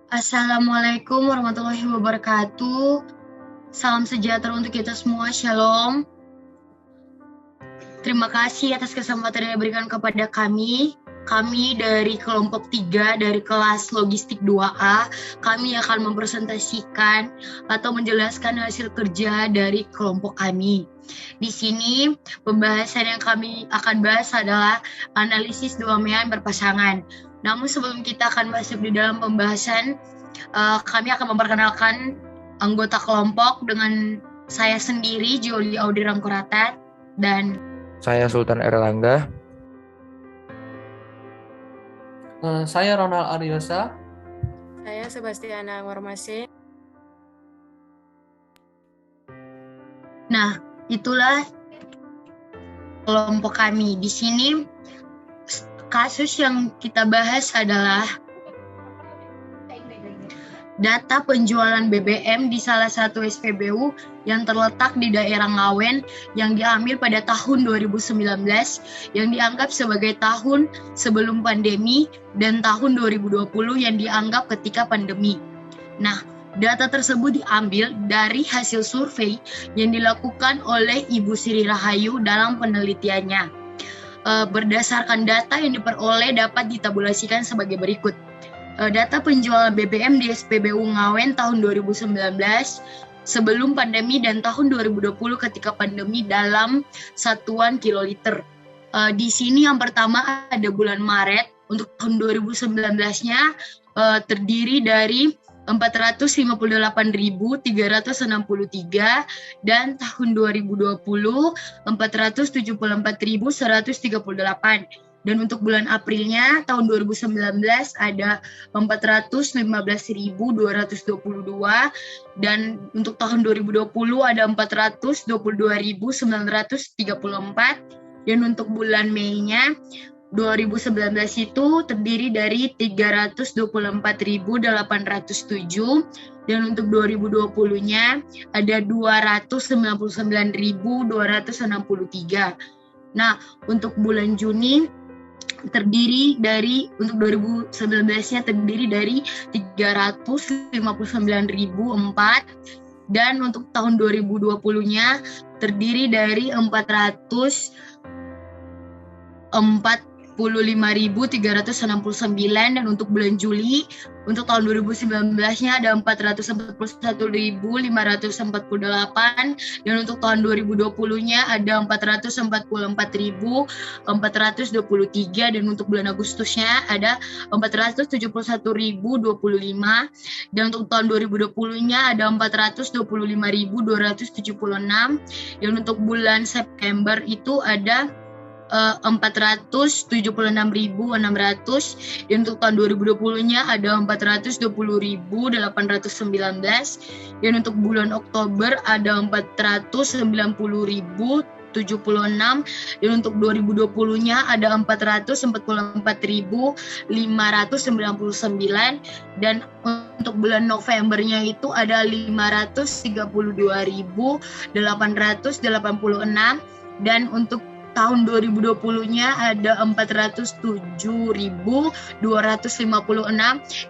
Assalamualaikum warahmatullahi wabarakatuh. Salam sejahtera untuk kita semua. Shalom. Terima kasih atas kesempatan yang diberikan kepada kami. Kami dari kelompok 3 dari kelas logistik 2A, kami akan mempresentasikan atau menjelaskan hasil kerja dari kelompok kami. Di sini pembahasan yang kami akan bahas adalah analisis dua mean berpasangan. Namun sebelum kita akan masuk di dalam pembahasan, kami akan memperkenalkan anggota kelompok dengan saya sendiri, Joli Audi Rangkuratat, dan Saya Sultan Erlangga. Saya Ronald Aryosa. Saya Sebastiana Warmase. Nah, itulah kelompok kami. Di sini kasus yang kita bahas adalah data penjualan BBM di salah satu SPBU yang terletak di daerah Ngawen yang diambil pada tahun 2019 yang dianggap sebagai tahun sebelum pandemi dan tahun 2020 yang dianggap ketika pandemi. Nah, data tersebut diambil dari hasil survei yang dilakukan oleh Ibu Sri Rahayu dalam penelitiannya. Berdasarkan data yang diperoleh dapat ditabulasikan sebagai berikut. Data penjualan BBM di SPBU Ngawen tahun 2019 sebelum pandemi dan tahun 2020 ketika pandemi dalam satuan kiloliter. Di sini yang pertama ada bulan Maret untuk tahun 2019-nya terdiri dari 458.363 dan tahun 2020 474.138. Dan untuk bulan Aprilnya tahun 2019 ada 415.222 dan untuk tahun 2020 ada 422.934 dan untuk bulan Mei-nya 2019 itu terdiri dari 324.807 dan untuk 2020-nya ada 299.263. Nah, untuk bulan Juni terdiri dari untuk 2019-nya terdiri dari 359.004 dan untuk tahun 2020-nya terdiri dari 445.369 dan untuk bulan Juli untuk tahun 2019-nya ada 441.548 dan untuk tahun 2020-nya ada 444.423 dan untuk bulan Agustusnya ada 471.025 dan untuk tahun 2020-nya ada 425.276 dan untuk bulan September itu ada 476.600 dan untuk tahun 2020-nya ada 420.819 dan untuk bulan Oktober ada 490.076 dan untuk 2020-nya ada 444.599 dan untuk bulan Novembernya itu ada 532.886 dan untuk tahun 2020-nya ada 407.256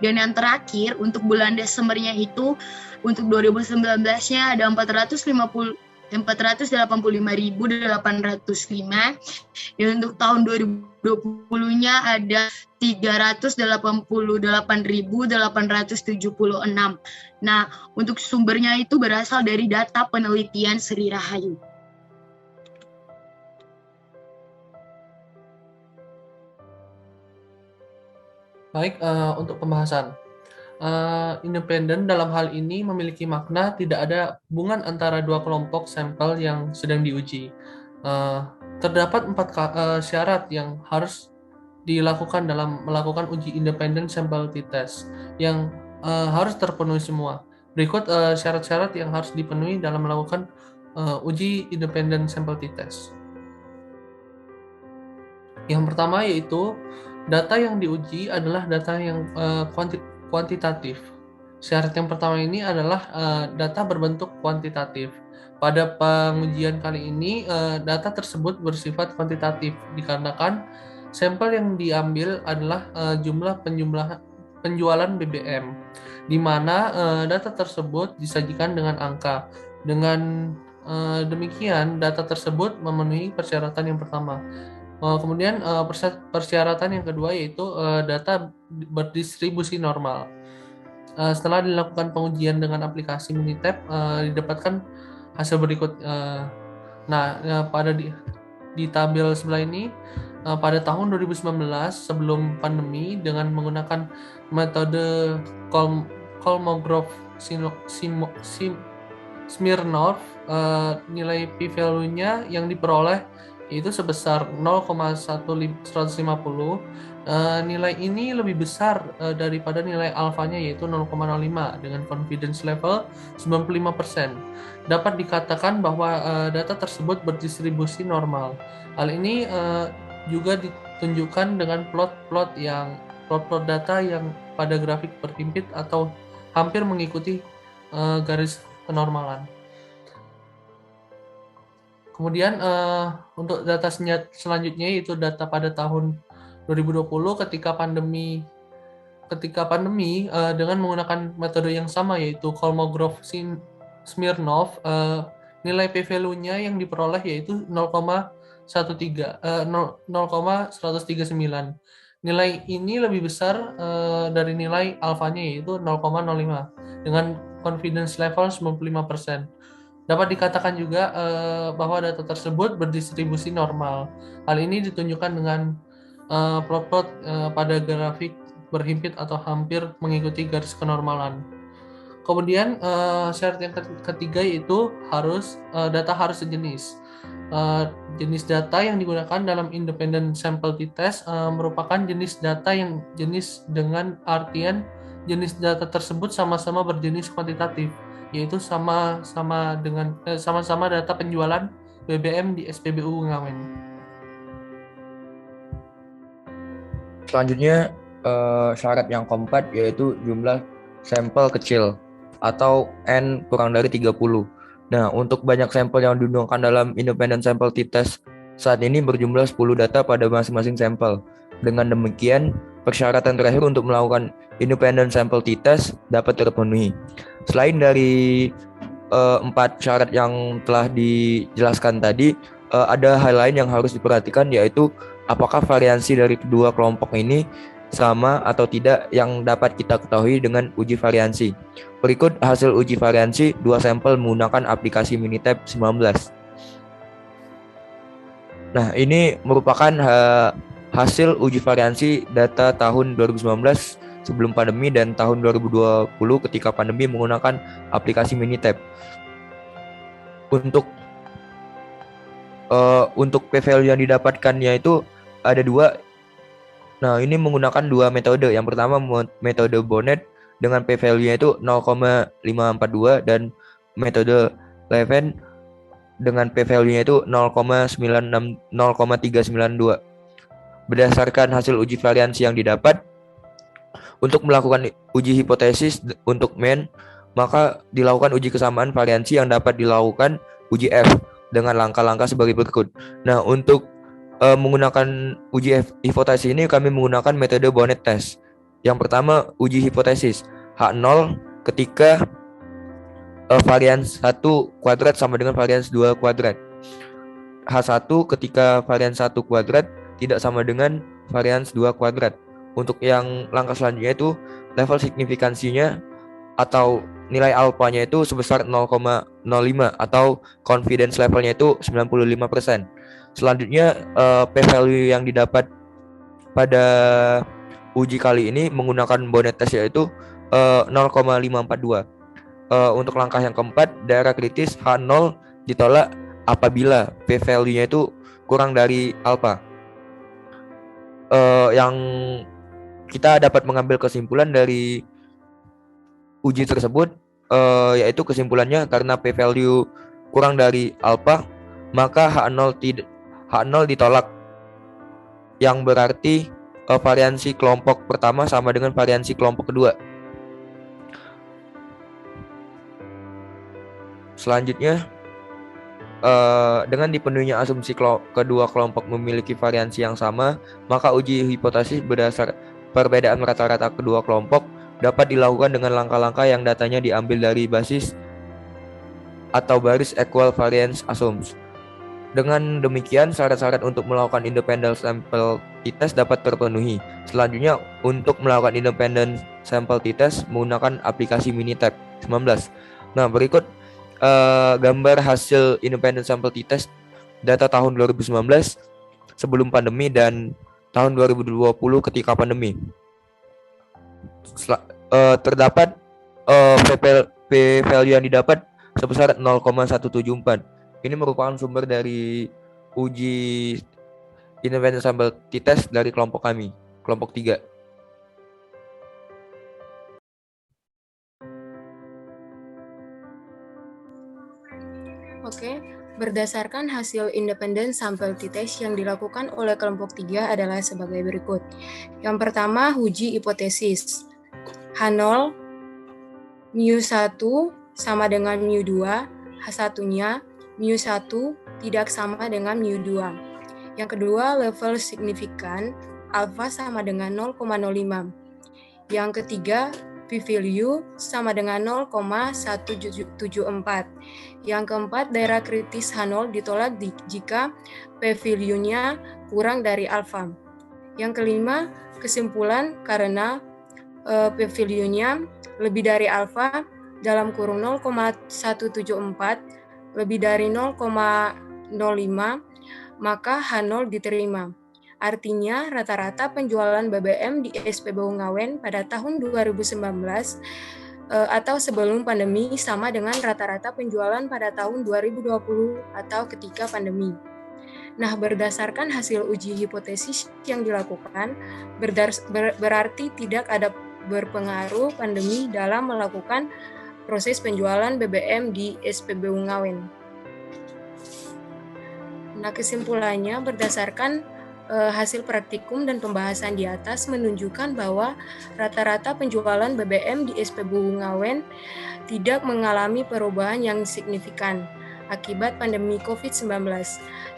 dan yang terakhir untuk bulan Desembernya itu untuk 2019-nya ada 485.805 dan untuk tahun 2020-nya ada 388.876. Nah, untuk sumbernya itu berasal dari data penelitian Sri Rahayu. Baik, untuk pembahasan. Independen dalam hal ini memiliki makna tidak ada hubungan antara dua kelompok sampel yang sedang diuji. Terdapat 4 syarat yang harus dilakukan dalam melakukan uji independent sample t-test yang harus terpenuhi semua. Berikut syarat-syarat yang harus dipenuhi dalam melakukan uji independent sample t-test. Yang pertama yaitu data yang diuji adalah data yang kuantitatif. Syarat yang pertama ini adalah data berbentuk kuantitatif. Pada pengujian kali ini, data tersebut bersifat kuantitatif dikarenakan sampel yang diambil adalah penjualan BBM, di mana data tersebut disajikan dengan angka. Dengan demikian, data tersebut memenuhi persyaratan yang pertama. Kemudian persyaratan yang kedua yaitu data berdistribusi normal. Setelah dilakukan pengujian dengan aplikasi Minitab, didapatkan hasil berikut. Pada di tabel sebelah ini, pada tahun 2019 sebelum pandemi dengan menggunakan metode Kolmogorov-Smirnov, nilai p-value-nya yang diperoleh yaitu sebesar 0,150. Nilai ini lebih besar daripada nilai alfanya yaitu 0,05 dengan confidence level 95%. Dapat dikatakan bahwa data tersebut berdistribusi normal. Hal ini juga ditunjukkan dengan plot-plot data yang pada grafik berhimpit atau hampir mengikuti garis kenormalan. Kemudian untuk data selanjutnya yaitu data pada tahun 2020 ketika pandemi dengan menggunakan metode yang sama yaitu Kolmogorov-Smirnov, nilai p-value-nya yang diperoleh yaitu 0,139. Nilai ini lebih besar dari nilai alfanya yaitu 0,05 dengan confidence level 95%. Dapat dikatakan juga bahwa data tersebut berdistribusi normal. Hal ini ditunjukkan dengan plot-plot pada grafik berhimpit atau hampir mengikuti garis kenormalan. Kemudian syarat yang ketiga yaitu data harus sejenis. Jenis data yang digunakan dalam independent sample t-test merupakan jenis data yang jenis dengan artian jenis data tersebut sama-sama berjenis kuantitatif, yaitu sama-sama data penjualan BBM di SPBU Ngawen. Selanjutnya syarat yang keempat yaitu jumlah sampel kecil atau N kurang dari 30. Nah, untuk banyak sampel yang digunakan dalam independent sample t-test saat ini berjumlah 10 data pada masing-masing sampel. Dengan demikian, persyaratan terakhir untuk melakukan independent sample t-test dapat terpenuhi. Selain dari 4 syarat yang telah dijelaskan tadi, ada hal lain yang harus diperhatikan yaitu apakah variansi dari kedua kelompok ini sama atau tidak yang dapat kita ketahui dengan uji variansi. Berikut hasil uji variansi 2 sampel menggunakan aplikasi Minitab 19. Nah, ini merupakan hasil uji variansi data tahun 2019 sebelum pandemi dan tahun 2020 ketika pandemi menggunakan aplikasi Minitab. Untuk p-value yang didapatkannya itu ada 2. Nah, ini menggunakan 2 metode. Yang pertama metode Bonnet dengan p-value-nya itu 0,542 dan metode Leven dengan p-value-nya itu 0,392. Berdasarkan hasil uji variansi yang didapat, untuk melakukan uji hipotesis untuk MEN, maka dilakukan uji kesamaan variansi yang dapat dilakukan uji F dengan langkah-langkah sebagai berikut. Nah, untuk menggunakan uji hipotesis ini kami menggunakan metode Bonnet test. Yang pertama, uji hipotesis H0 ketika varians 1 kuadrat sama dengan varians 2 kuadrat. H1 ketika varians 1 kuadrat tidak sama dengan varians 2 kuadrat. Untuk yang langkah selanjutnya itu level signifikansinya atau nilai alfanya itu sebesar 0,05 atau confidence levelnya itu 95%. Selanjutnya p-value yang didapat pada uji kali ini menggunakan Bonnet test yaitu 0,542. Untuk langkah yang keempat, daerah kritis H0 ditolak apabila p-value-nya itu kurang dari alfa. Yang kita dapat mengambil kesimpulan dari uji tersebut yaitu kesimpulannya karena p-value kurang dari alfa maka H0 ditolak, yang berarti variansi kelompok pertama sama dengan variansi kelompok kedua. Selanjutnya, dengan dipenuhinya asumsi kedua kelompok memiliki variansi yang sama, maka uji hipotesis perbedaan rata-rata kedua kelompok dapat dilakukan dengan langkah-langkah yang datanya diambil dari basis atau baris equal variance assumptions. Dengan demikian, syarat-syarat untuk melakukan independent sample t-test dapat terpenuhi. Selanjutnya, untuk melakukan independent sample t-test menggunakan aplikasi Minitab 19. Nah, berikut gambar hasil independent sample t-test data tahun 2019 sebelum pandemi dan tahun 2020 ketika pandemi. Terdapat p-value yang didapat sebesar 0,174. Ini merupakan sumber dari uji independent sample t-test dari kelompok kami, kelompok 3. Oke, berdasarkan hasil independent sample t-test yang dilakukan oleh kelompok 3 adalah sebagai berikut. Yang pertama, uji hipotesis. H0 mu1 sama dengan mu2, H1-nya mu1 tidak sama dengan mu2. Yang kedua, level signifikan alfa sama dengan 0,05. Yang ketiga, p-value sama dengan 0,174. Yang keempat, daerah kritis H0 ditolak jika p-value-nya kurang dari alfa. Yang kelima, kesimpulan karena p-value-nya lebih dari alfa dalam kurung 0,174 lebih dari 0,05, maka H0 diterima. Artinya, rata-rata penjualan BBM di SPBU Ngawen pada tahun 2019 atau sebelum pandemi sama dengan rata-rata penjualan pada tahun 2020 atau ketika pandemi. Nah, berdasarkan hasil uji hipotesis yang dilakukan, berarti tidak ada berpengaruh pandemi dalam melakukan proses penjualan BBM di SPBU Ngawen. Nah, kesimpulannya berdasarkan hasil praktikum dan pembahasan di atas menunjukkan bahwa rata-rata penjualan BBM di SPBU Ngawen tidak mengalami perubahan yang signifikan akibat pandemi COVID-19.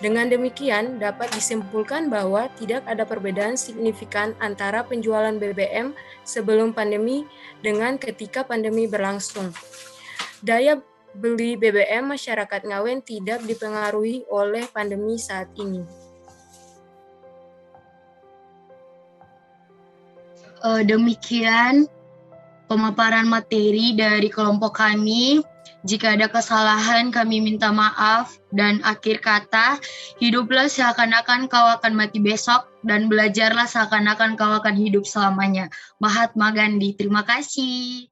Dengan demikian, dapat disimpulkan bahwa tidak ada perbedaan signifikan antara penjualan BBM sebelum pandemi dengan ketika pandemi berlangsung. Daya beli BBM masyarakat Ngawen tidak dipengaruhi oleh pandemi saat ini. Demikian pemaparan materi dari kelompok kami. Jika ada kesalahan, kami minta maaf. Dan akhir kata, hiduplah seakan-akan kau akan mati besok, dan belajarlah seakan-akan kau akan hidup selamanya. Mahatma Gandhi. Terima kasih.